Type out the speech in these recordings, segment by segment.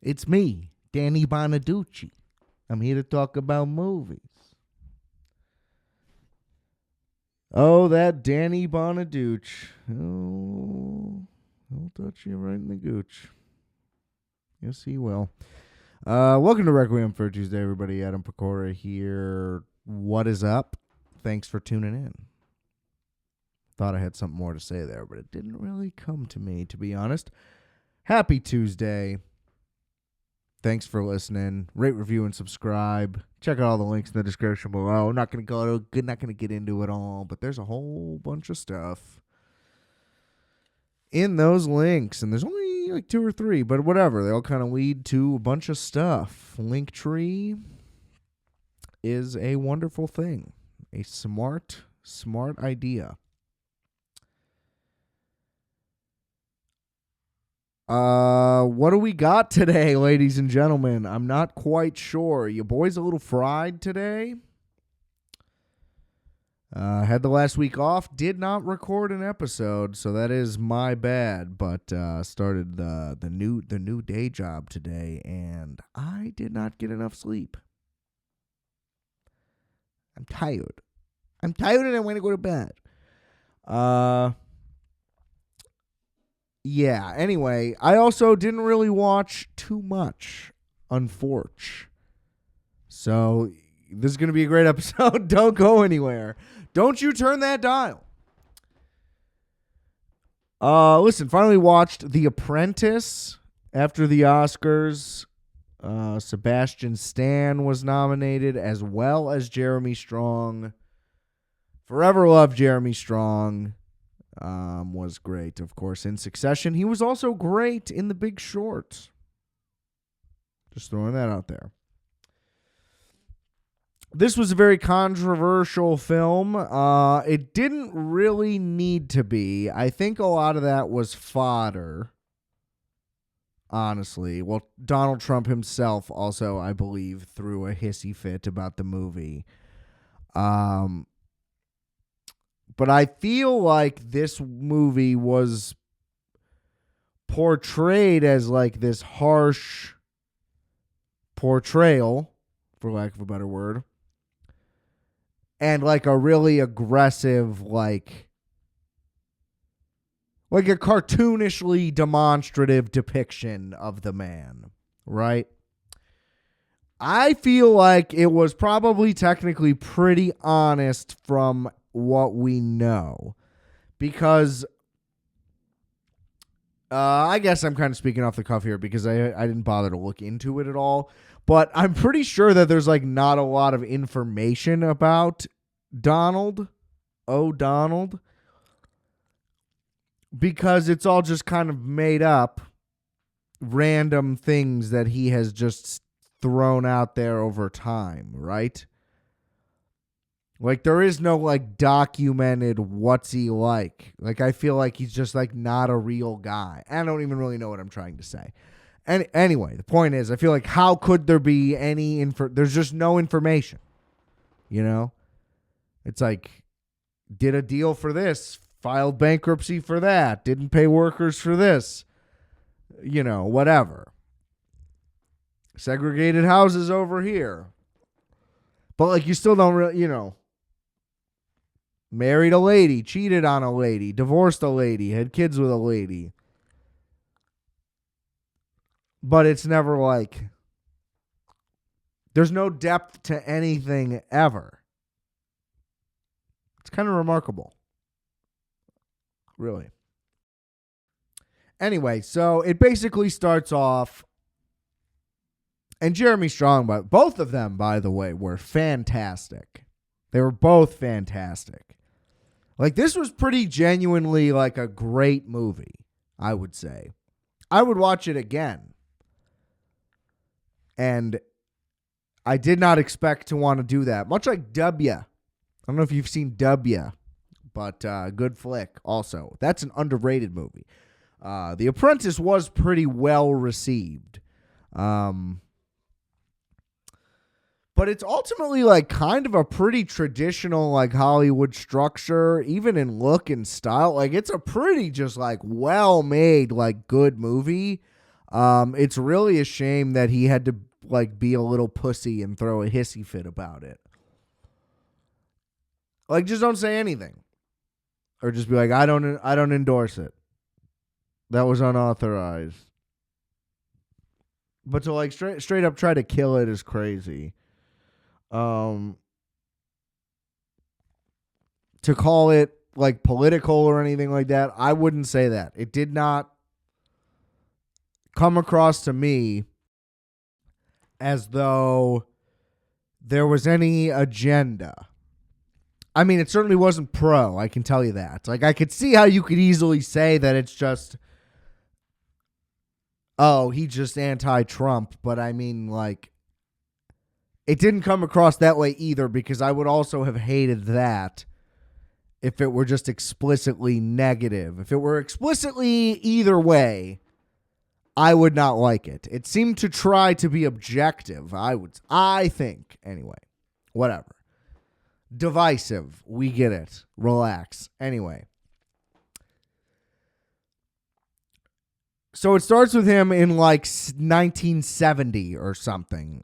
It's me, Danny Bonaducci. I'm here to talk about movies. Oh, that Danny Bonaducci. Oh, he'll touch you right in the gooch. Yes, he will. Welcome to Requiem for Tuesday, everybody. Adam Pecora here. What is up? Thanks for tuning in. Thought I had something more to say there, but it didn't really come to me, to be honest. Happy Tuesday. Thanks for listening. Rate, review, and subscribe. Check out all the links in the description below. I'm not going to get into it all, but there's a whole bunch of stuff in those links, and there's only like 2 or 3, but whatever. They all kind of lead to a bunch of stuff. Linktree is a wonderful thing. A smart idea. What do we got today, ladies and gentlemen? I'm not quite sure. You boys a little fried today? Had the last week off. Did not record an episode, so that is my bad. But started the new day job today, and I did not get enough sleep. I'm tired, and I want to go to bed. Yeah, anyway, I also didn't really watch too much, unfortunately. So, this is going to be a great episode. Don't go anywhere. Don't you turn that dial. Listen, finally watched The Apprentice after the Oscars. Sebastian Stan was nominated, as well as Jeremy Strong. Forever loved Jeremy Strong. Was great, of course, in Succession. He was also great in The Big Short. Just throwing that out there. This was a very controversial film. It didn't really need to be. I think a lot of that was fodder, honestly. Well, Donald Trump himself also, I believe, threw a hissy fit about the movie. But I feel like this movie was portrayed as like this harsh portrayal, for lack of a better word, and like a really aggressive, like a cartoonishly demonstrative depiction of the man, right? I feel like it was probably technically pretty honest from what we know, because I guess I'm kind of speaking off the cuff here because I didn't bother to look into it at all, but I'm pretty sure that there's like not a lot of information about Donald O'Donnell, because it's all just kind of made up random things that he has just thrown out there over time, right? Like, there is no, like, documented what's he like. Like, I feel like he's just, like, not a real guy. I don't even really know what I'm trying to say. And anyway, the point is, I feel like how could there be any there's just no information, you know? It's like, did a deal for this, filed bankruptcy for that, didn't pay workers for this, you know, whatever. Segregated houses over here. But, like, you still don't really, you know, married a lady, cheated on a lady, divorced a lady, had kids with a lady. But it's never like, there's no depth to anything ever. It's kind of remarkable. Really. Anyway, so it basically starts off, and Jeremy Strong, both of them, by the way, were fantastic. They were both fantastic. Like, this was pretty genuinely like a great movie, I would say. I would watch it again. And I did not expect to want to do that. Much like W. I don't know if you've seen W, but good flick also. That's an underrated movie. The Apprentice was pretty well received. But it's ultimately like kind of a pretty traditional like Hollywood structure, even in look and style. Like, it's a pretty just like well-made, like good movie. It's really a shame that he had to like be a little pussy and throw a hissy fit about it. Like, just don't say anything, or just be like, I don't endorse it. That was unauthorized. But to like straight up try to kill it is crazy. To call it like political or anything like that, I wouldn't say that. It did not come across to me as though there was any agenda. I mean, it certainly wasn't pro, I can tell you that. Like, I could see how you could easily say that it's just, oh, he's just anti-Trump. But I mean, like, it didn't come across that way either, because I would also have hated that if it were just explicitly negative. If it were explicitly either way, I would not like it. It seemed to try to be objective, I think, anyway. Whatever. Divisive. We get it. Relax. Anyway. So it starts with him in like 1970 or something.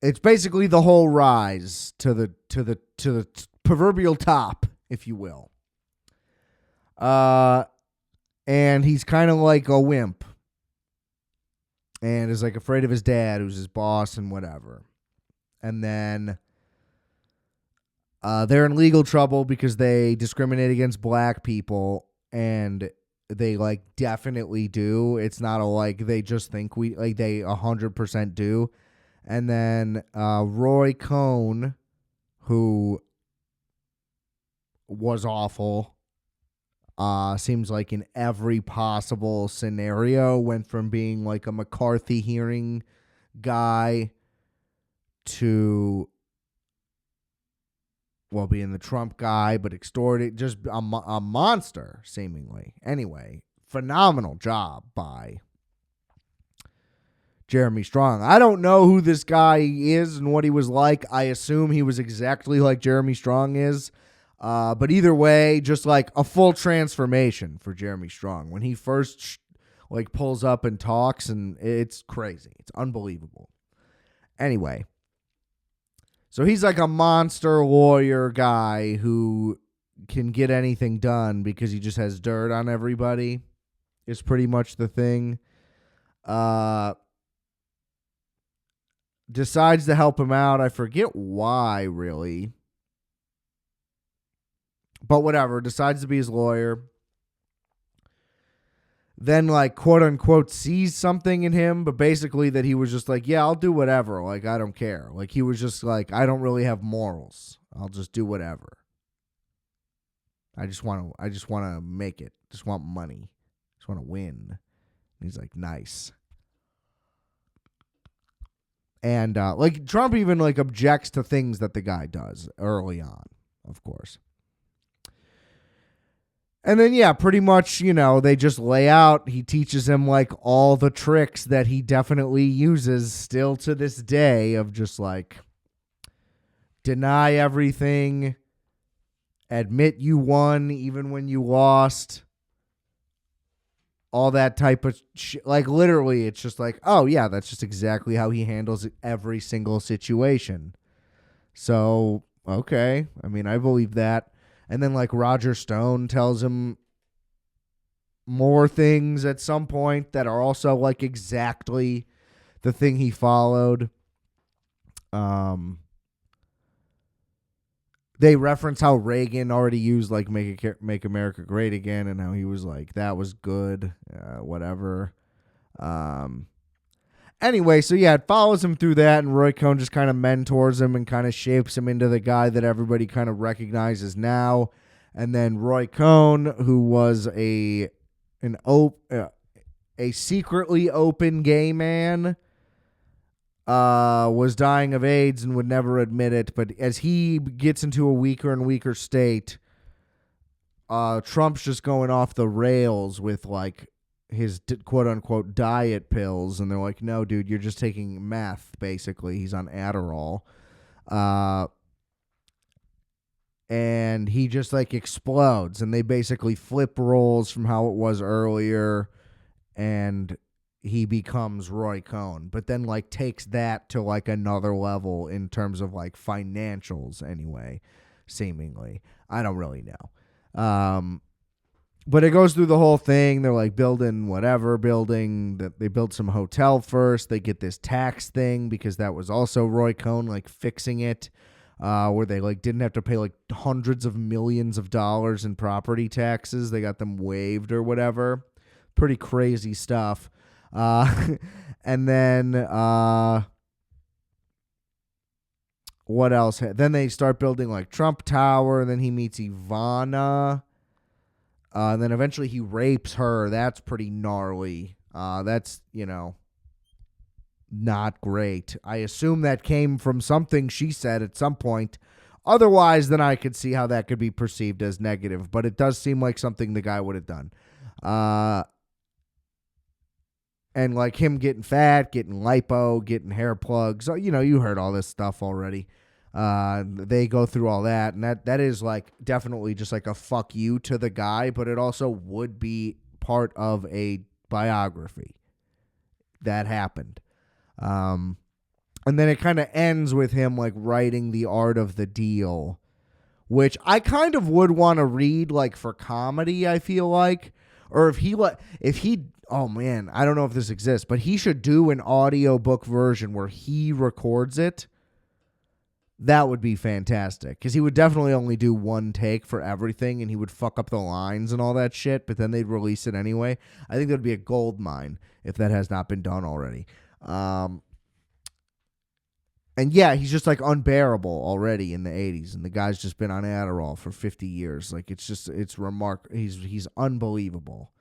It's basically the whole rise to the proverbial top, if you will. And he's kind of like a wimp. And is like afraid of his dad, who's his boss and whatever. And then they're in legal trouble because they discriminate against black people, and they like definitely do. It's not a like they just think we like they 100% do. And then Roy Cohn, who was awful, seems like in every possible scenario, went from being like a McCarthy hearing guy to, well, being the Trump guy, but extorted, just a monster, seemingly. Anyway, phenomenal job by Jeremy Strong. I don't know who this guy is and what he was like. I assume he was exactly like Jeremy Strong is. But either way, just like a full transformation for Jeremy Strong. When he first like pulls up and talks, and it's crazy. It's unbelievable. Anyway. So he's like a monster lawyer guy who can get anything done because he just has dirt on everybody. Is pretty much the thing. Decides to help him out. I forget why, really. But whatever. Decides to be his lawyer. Then, like, quote unquote, sees something in him, but basically that he was just like, yeah, I'll do whatever. Like, I don't care. Like, he was just like, I don't really have morals. I'll just do whatever. I just want to make it. Just want money. Just want to win. And he's like, nice. And, like, Trump even, like, objects to things that the guy does early on, of course. And then, yeah, pretty much, you know, they just lay out. He teaches him, like, all the tricks that he definitely uses still to this day of just, like, deny everything, admit you won even when you lost, all that type of shit. Like, literally, it's just like, oh, yeah, that's just exactly how he handles every single situation. So, okay. I mean, I believe that. And then, like, Roger Stone tells him more things at some point that are also, like, exactly the thing he followed. They reference how Reagan already used, like, Make America Great Again, and how he was like, that was good, whatever. Anyway, so, yeah, it follows him through that, and Roy Cohn just kind of mentors him and kind of shapes him into the guy that everybody kind of recognizes now. And then Roy Cohn, who was a secretly open gay man, was dying of AIDS and would never admit it. But as he gets into a weaker and weaker state, Trump's just going off the rails with, like, his quote-unquote diet pills, and they're like, no, dude, you're just taking meth, basically. He's on Adderall. And he just, like, explodes, and they basically flip roles from how it was earlier, and he becomes Roy Cohn, but then like takes that to like another level in terms of like financials anyway, seemingly. I don't really know. But it goes through the whole thing. They're like building whatever building that they built some hotel first. They get this tax thing because that was also Roy Cohn like fixing it, where they like didn't have to pay like hundreds of millions of dollars in property taxes. They got them waived or whatever. Pretty crazy stuff. And then what else? Then they start building like Trump Tower. And then he meets Ivana. And then eventually he rapes her. That's pretty gnarly. That's, not great. I assume that came from something she said at some point. Otherwise, then I could see how that could be perceived as negative. But it does seem like something the guy would have done. And like him getting fat, getting lipo, getting hair plugs. You heard all this stuff already. They go through all that, and that is like definitely just like a fuck you to the guy, but it also would be part of a biography that happened. And then it kind of ends with him like writing The Art of the Deal, which I kind of would want to read like for comedy, I feel like, or if he oh man, I don't know if this exists, but he should do an audiobook version where he records it. That would be fantastic, because he would definitely only do one take for everything, and he would fuck up the lines and all that shit, but then they'd release it anyway. I think that would be a gold mine if that has not been done already. And yeah, he's just like unbearable already in the 80s, and the guy's just been on Adderall for 50 years. Like it's remarkable. He's unbelievable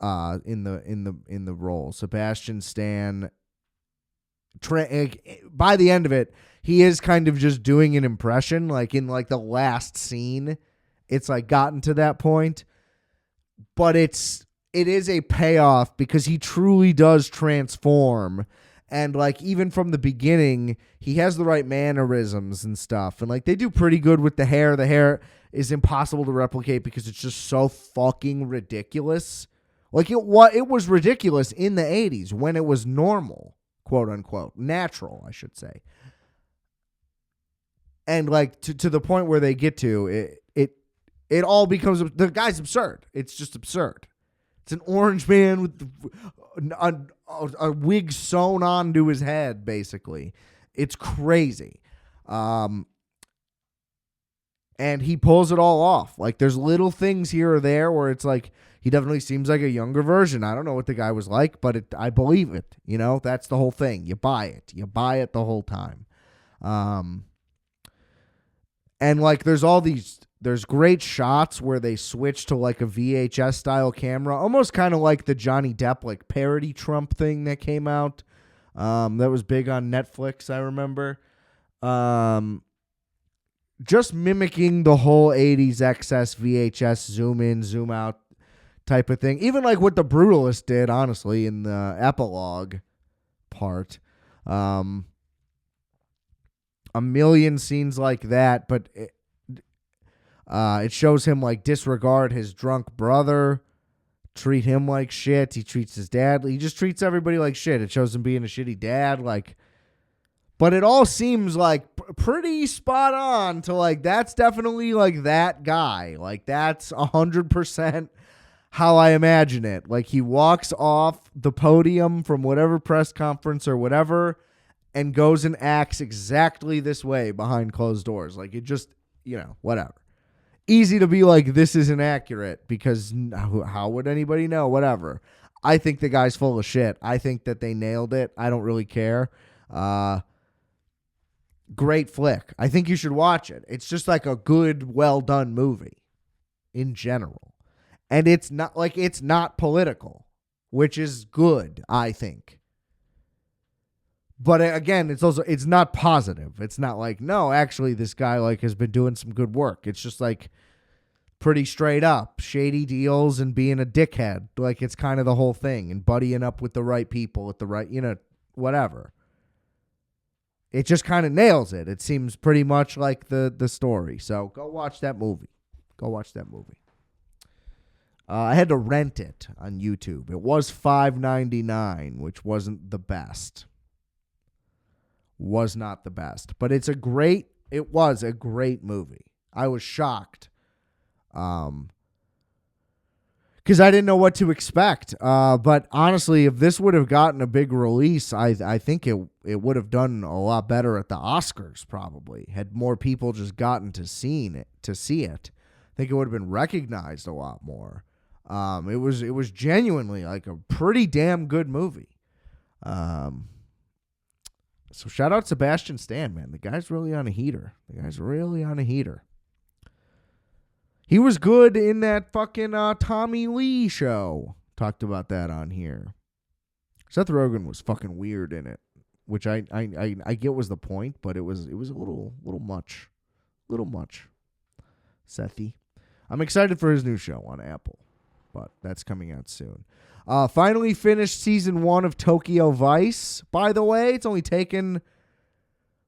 in the role. Sebastian Stan, by the end of it, he is kind of just doing an impression. Like in like the last scene, it's like gotten to that point, but it is a payoff because he truly does transform. And like even from the beginning, he has the right mannerisms and stuff. And like they do pretty good with the hair. The hair is impossible to replicate because it's just so fucking ridiculous. Like it was ridiculous in the 80s when it was normal, quote unquote, natural, I should say. And like to the point where they get to it all becomes, the guy's absurd. It's just absurd. It's an orange man with a wig sewn onto his head, basically. It's crazy. And he pulls it all off. Like there's little things here or there where it's like he definitely seems like a younger version. I don't know what the guy was like, but I believe it. That's the whole thing. You buy it. You buy it the whole time. And like there's great shots where they switch to like a VHS style camera, almost kind of like the Johnny Depp like parody Trump thing that came out. That was big on Netflix, I remember. Just mimicking the whole 80s excess VHS zoom in, zoom out type of thing. Even like what The Brutalist did, honestly, in the epilogue part. A million scenes like that, but it shows him like disregard his drunk brother, treat him like shit. He treats his dad. He just treats everybody like shit. It shows him being a shitty dad. Like, but it all seems like pretty spot on to like, that's definitely like that guy. Like that's 100% how I imagine it. Like he walks off the podium from whatever press conference or whatever and goes and acts exactly this way behind closed doors. Like it just, whatever. Easy to be like, this isn't accurate because how would anybody know? Whatever. I think the guy's full of shit. I think that they nailed it. I don't really care. Great flick. I think you should watch it. It's just like a good, well done movie in general. And it's not political, which is good, I think. But again, it's not positive. It's not like, no, actually this guy like has been doing some good work. It's just like pretty straight up shady deals and being a dickhead. Like it's kind of the whole thing and buddying up with the right people at the right, whatever. It just kind of nails it. It seems pretty much like the story. So go watch that movie. I had to rent it on YouTube. It was $5.99, which wasn't the best. Was not the best. But it was a great movie. I was shocked. Because I didn't know what to expect. But honestly, if this would have gotten a big release, I think it would have done a lot better at the Oscars, probably. Had more people just gotten to see it. I think it would have been recognized a lot more. It was genuinely like a pretty damn good movie. So shout out Sebastian Stan, man. The guy's really on a heater. He was good in that fucking Tommy Lee show. Talked about that on here. Seth Rogen was fucking weird in it, which I get was the point, but it was a little much. Sethy. I'm excited for his new show on Apple, but that's coming out soon. Finally finished season 1 of Tokyo Vice. By the way, it's only taken,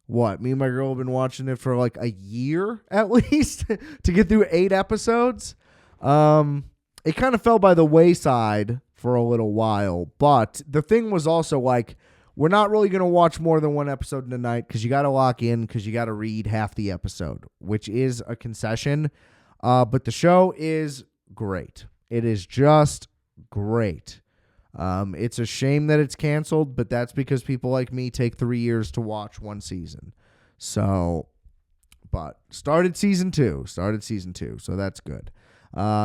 me and my girl have been watching it for like a year at least to get through 8 episodes. It kind of fell by the wayside for a little while, but the thing was also like, we're not really going to watch more than 1 episode in a night because you got to lock in because you got to read half the episode, which is a concession. But the show is great. It is just great. It's a shame that it's canceled, but that's because people like me take 3 years to watch 1 season. So, but started season 2, so that's good.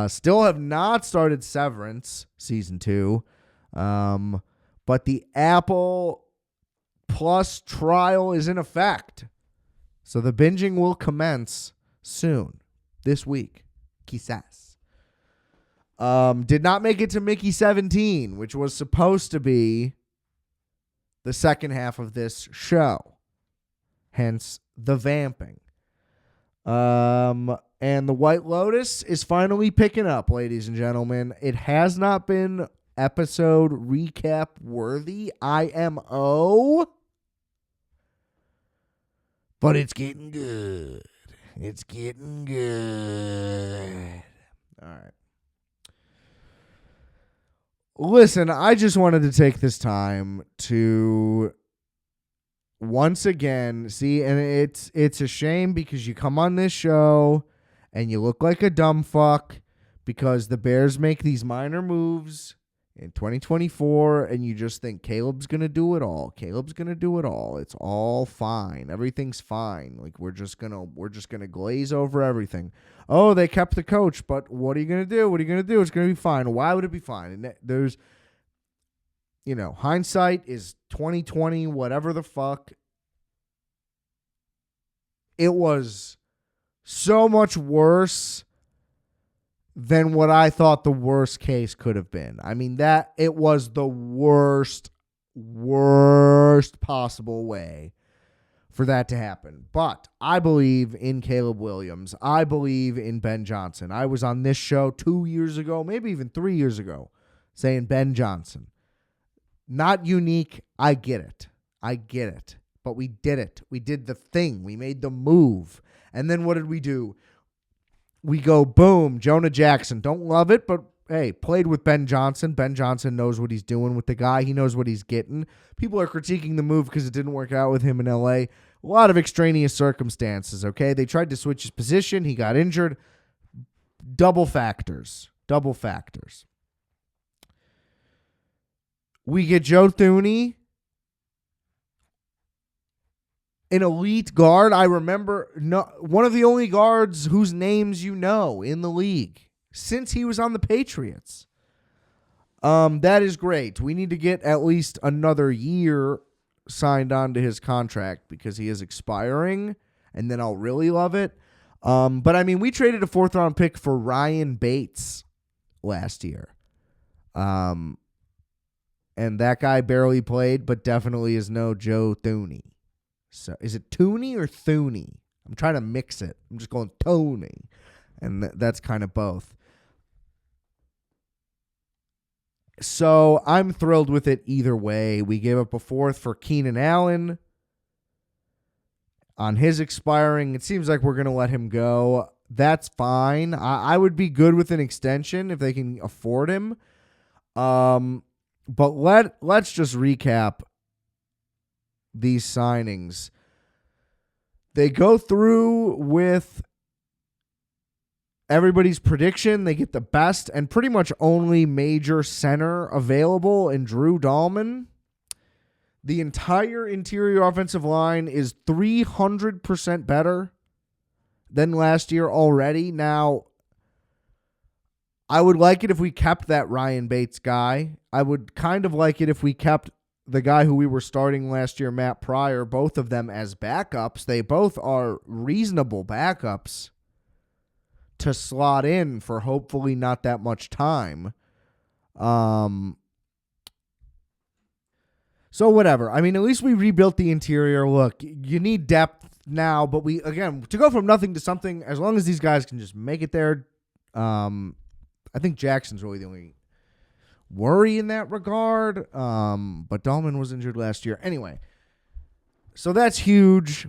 Still have not started Severance season 2. But the Apple Plus trial is in effect. So the binging will commence soon. This week. Quizás. Did not make it to Mickey 17, which was supposed to be the second half of this show. Hence the vamping. And the White Lotus is finally picking up, ladies and gentlemen. It has not been episode recap worthy, IMO, but it's getting good. It's getting good. All right. Listen, I just wanted to take this time to once again see, and it's a shame because you come on this show and you look like a dumb fuck because the Bears make these minor moves in 2024, and you just think Caleb's going to do it all. It's all fine. Everything's fine. Like, we're just going to glaze over everything. Oh, they kept the coach, but what are you going to do? It's going to be fine. Why would it be fine? And there's, hindsight is 2020, whatever the fuck. It was so much worse than what I thought the worst case could have been. I mean, that it was the worst possible way for that to happen. But I believe in Caleb Williams. I believe in Ben Johnson. I was on this show 2 years ago, maybe even 3 years ago, saying Ben Johnson. Not unique. I get it. But we did it. We did the thing. We made the move. And then what did we do? We go, boom, Jonah Jackson. Don't love it, but hey, played with Ben Johnson. Ben Johnson knows what he's doing with the guy. He knows what he's getting. People are critiquing the move because it didn't work out with him in L.A. A lot of extraneous circumstances, okay? They tried to switch his position. He got injured. Double factors. We get Joe Thuney, an elite guard. I remember one of the only guards whose names in the league since he was on the Patriots. That is great. We need to get at least another year signed on to his contract because he is expiring, and then I'll really love it. But I mean, we traded a 4th-round pick for Ryan Bates last year. And that guy barely played, but definitely is no Joe Thuney. So is it Tooney or Thuney? I'm trying to mix it. I'm just going Tony. And that's kind of both. So I'm thrilled with it either way. We gave up a 4th for Keenan Allen on his expiring. It seems like we're going to let him go. that's fine. I would be good with an extension if they can afford him. But let's just recap these signings. They go through with everybody's prediction. They get the best and pretty much only major center available in Drew Dahlman. The entire interior offensive line is 300% better than last year already. Now, I would like it if we kept that Ryan Bates guy. I would kind of like it if we kept the guy who we were starting last year, Matt Pryor, both of them as backups. They both are reasonable backups to slot in for hopefully not that much time. So whatever. I mean, at least we rebuilt the interior. Look, you need depth now, but to go from nothing to something, as long as these guys can just make it there, I think Jackson's really the only worry in that regard. But Dahlman was injured last year. Anyway, so that's huge.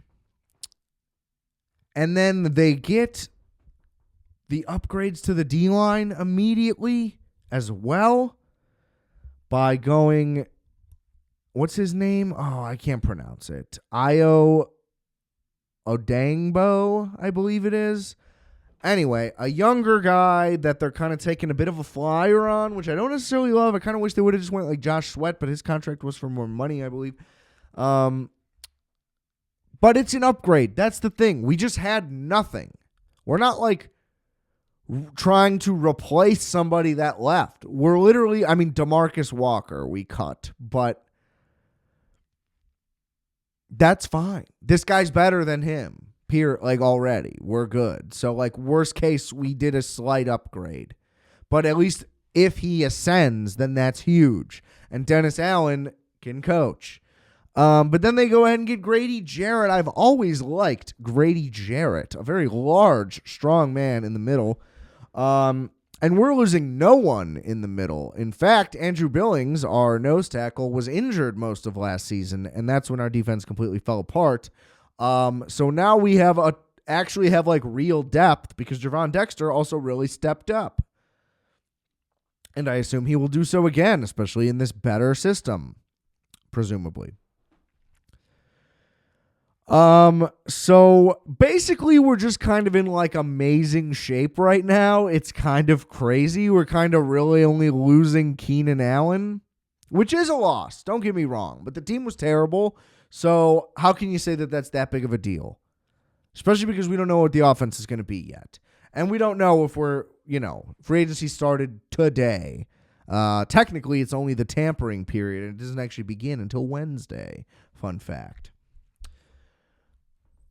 And then they get the upgrades to the D-line immediately as well by going, what's his name? Oh, I can't pronounce it. Io Odangbo, I believe it is. Anyway, a younger guy that they're kind of taking a bit of a flyer on, which I don't necessarily love. I kind of wish they would have just went like Josh Sweat, but his contract was for more money, I believe. But it's an upgrade. That's the thing. We just had nothing. We're not like trying to replace somebody that left. We're literally, DeMarcus Walker we cut, but that's fine. This guy's better than him. Already. We're good. So, worst case, we did a slight upgrade. But at least if he ascends, then that's huge. And Dennis Allen can coach. But then they go ahead and get Grady Jarrett. I've always liked Grady Jarrett, a very large, strong man in the middle. And we're losing no one in the middle. In fact, Andrew Billings, our nose tackle, was injured most of last season, and that's when our defense completely fell apart. So now we actually have real depth because Javon Dexter also really stepped up. And I assume he will do so again, especially in this better system, presumably. So basically we're just kind of in amazing shape right now. It's kind of crazy. We're kind of really only losing Keenan Allen, which is a loss. Don't get me wrong, but the team was terrible. So how can you say that that's that big of a deal? Especially because we don't know what the offense is going to be yet. And we don't know if free agency started today. Technically, it's only the tampering period, and it doesn't actually begin until Wednesday. Fun fact.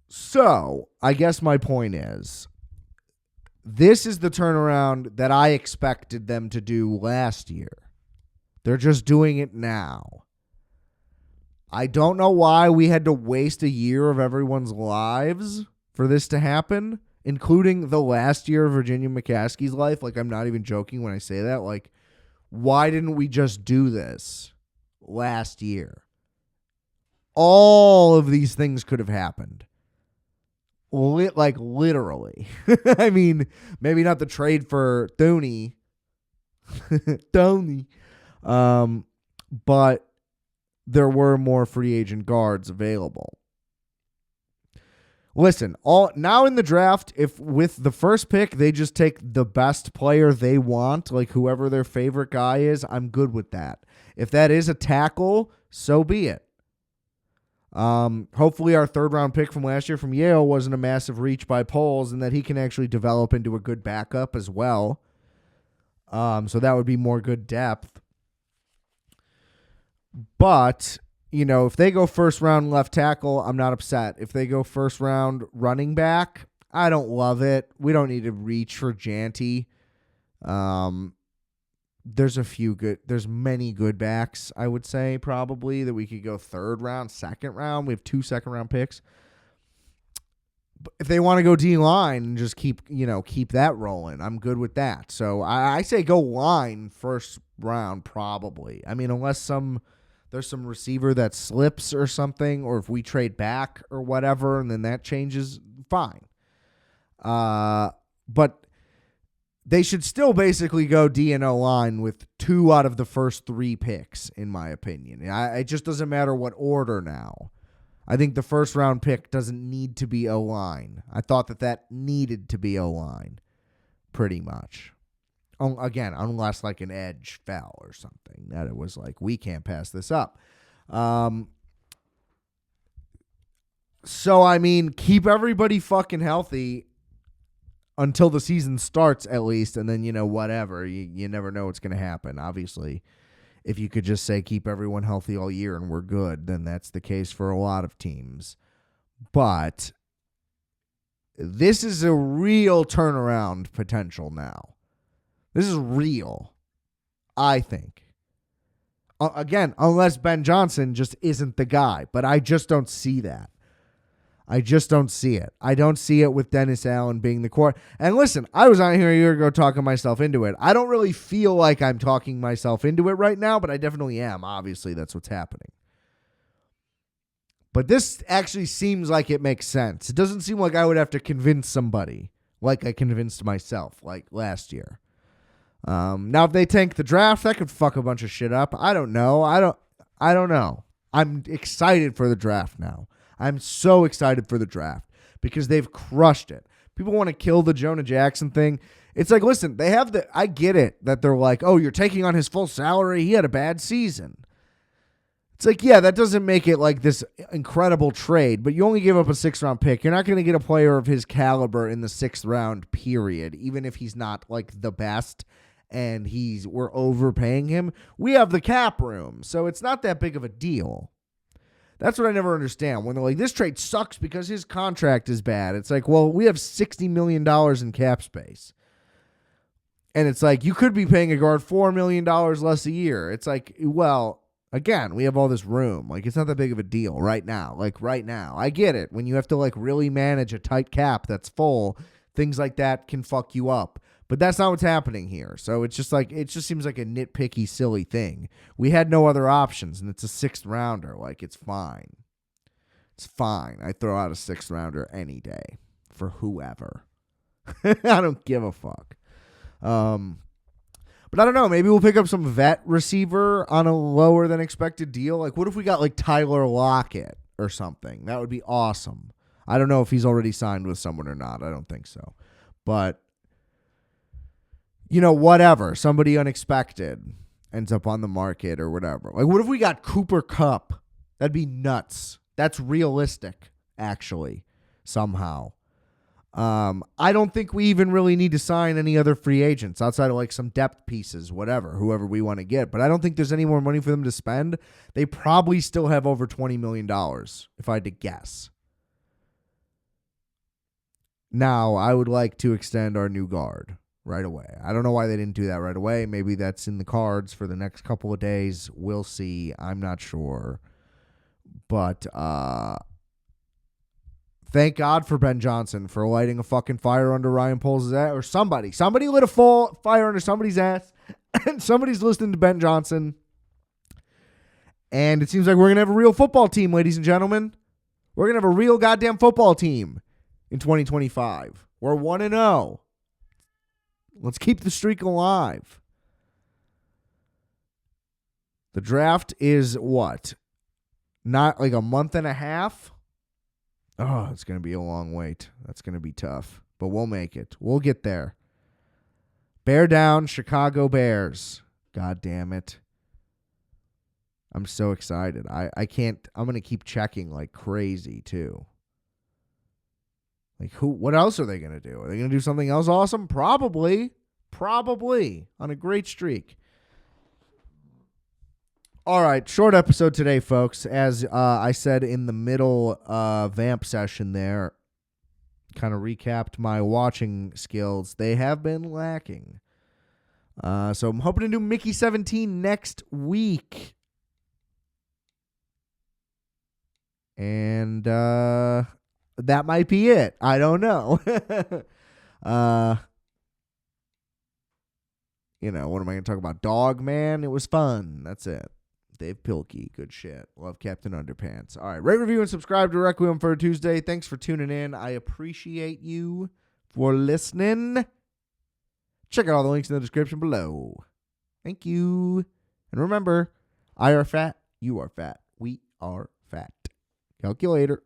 So I guess my point is, this is the turnaround that I expected them to do last year. They're just doing it now. I don't know why we had to waste a year of everyone's lives for this to happen, including the last year of Virginia McCaskey's life. I'm not even joking when I say that. Why didn't we just do this last year? All of these things could have happened. Literally. I mean, maybe not the trade for Thuney. But there were more free agent guards available. Listen, now in the draft, if with the first pick they just take the best player they want, whoever their favorite guy is, I'm good with that. If that is a tackle, so be it. Hopefully our third round pick from last year from Yale wasn't a massive reach by polls and that he can actually develop into a good backup as well. So that would be more good depth. But, if they go first round left tackle, I'm not upset. If they go first round running back, I don't love it. We don't need to reach for Janty. There's many good backs, I would say, probably, that we could go third round, second round. We have 2 second round picks. But if they want to go D-line and just keep that rolling, I'm good with that. So I say go line first round, probably. Unless there's some receiver that slips or something, or if we trade back or whatever, and then that changes, fine. But they should still basically go D and O line with 2 out of the first 3 picks, in my opinion. It just doesn't matter what order now. I think the first round pick doesn't need to be O-line. I thought that needed to be O-line, pretty much. Again, unless like an edge fell or something, that it was like, we can't pass this up. So, I mean, keep everybody fucking healthy until the season starts, at least, and then, whatever. You never know what's going to happen. Obviously, if you could just say keep everyone healthy all year and we're good, then that's the case for a lot of teams. But this is a real turnaround potential now. This is real, I think. Again, unless Ben Johnson just isn't the guy. But I just don't see that. I just don't see it. I don't see it with Dennis Allen being the core. And listen, I was on here a year ago talking myself into it. I don't really feel like I'm talking myself into it right now, but I definitely am. Obviously, that's what's happening. But this actually seems like it makes sense. It doesn't seem like I would have to convince somebody like I convinced myself like last year. Now, if they tank the draft, that could fuck a bunch of shit up. I don't know. I don't know. I'm excited for the draft now. I'm so excited for the draft because they've crushed it. People want to kill the Jonah Jackson thing. It's like, listen, I get it that they're like, oh, you're taking on his full salary. He had a bad season. It's like, yeah, that doesn't make it like this incredible trade, but you only give up a 6th-round pick. You're not going to get a player of his caliber in the 6th round, period, even if he's not like the best and we're overpaying him. We have the cap room, so it's not that big of a deal. That's what I never understand. When they're like, this trade sucks because his contract is bad. It's like, well, we have $60 million in cap space. And it's like, you could be paying a guard $4 million less a year. It's like, well, again, we have all this room. Like, it's not that big of a deal right now. Like, right now. I get it. When you have to, like, really manage a tight cap that's full, things like that can fuck you up. But that's not what's happening here. So it's just like, it just seems like a nitpicky, silly thing. We had no other options, and it's a 6th rounder. Like, it's fine. It's fine. I throw out a 6th rounder any day for whoever. I don't give a fuck. But I don't know. Maybe we'll pick up some vet receiver on a lower than expected deal. Like, what if we got like Tyler Lockett or something? That would be awesome. I don't know if he's already signed with someone or not. I don't think so. But whatever. Somebody unexpected ends up on the market or whatever. Like, what if we got Cooper Kupp? That'd be nuts. That's realistic, actually, somehow. I don't think we even really need to sign any other free agents outside of like some depth pieces, whoever we want to get. But I don't think there's any more money for them to spend. They probably still have over $20 million, if I had to guess. Now, I would like to extend our new guard right away. I don't know why they didn't do that right away. Maybe that's in the cards for the next couple of days. We'll see. I'm not sure. But thank God for Ben Johnson for lighting a fucking fire under Ryan Poles' ass. Or somebody lit a fire under somebody's ass. And somebody's listening to Ben Johnson. And it seems like we're going to have a real football team, ladies and gentlemen. We're going to have a real goddamn football team in 2025. We're 1-0. Let's keep the streak alive. The draft is what? Not like a month and a half? Oh, it's going to be a long wait. That's going to be tough. But we'll make it. We'll get there. Bear down, Chicago Bears. God damn it. I'm so excited. I can't. I'm going to keep checking like crazy, too. Like, what else are they going to do? Are they going to do something else awesome? Probably. On a great streak. All right, short episode today, folks. As I said in the middle vamp session there, kind of recapped my watching skills. They have been lacking. So I'm hoping to do Mickey 17 next week. And that might be it. I don't know. What am I going to talk about? Dog Man. It was fun. That's it. Dave Pilkey. Good shit. Love Captain Underpants. All right. Rate, review, and subscribe to Requiem for Tuesday. Thanks for tuning in. I appreciate you for listening. Check out all the links in the description below. Thank you. And remember, I are fat, you are fat, we are fat. Calculator.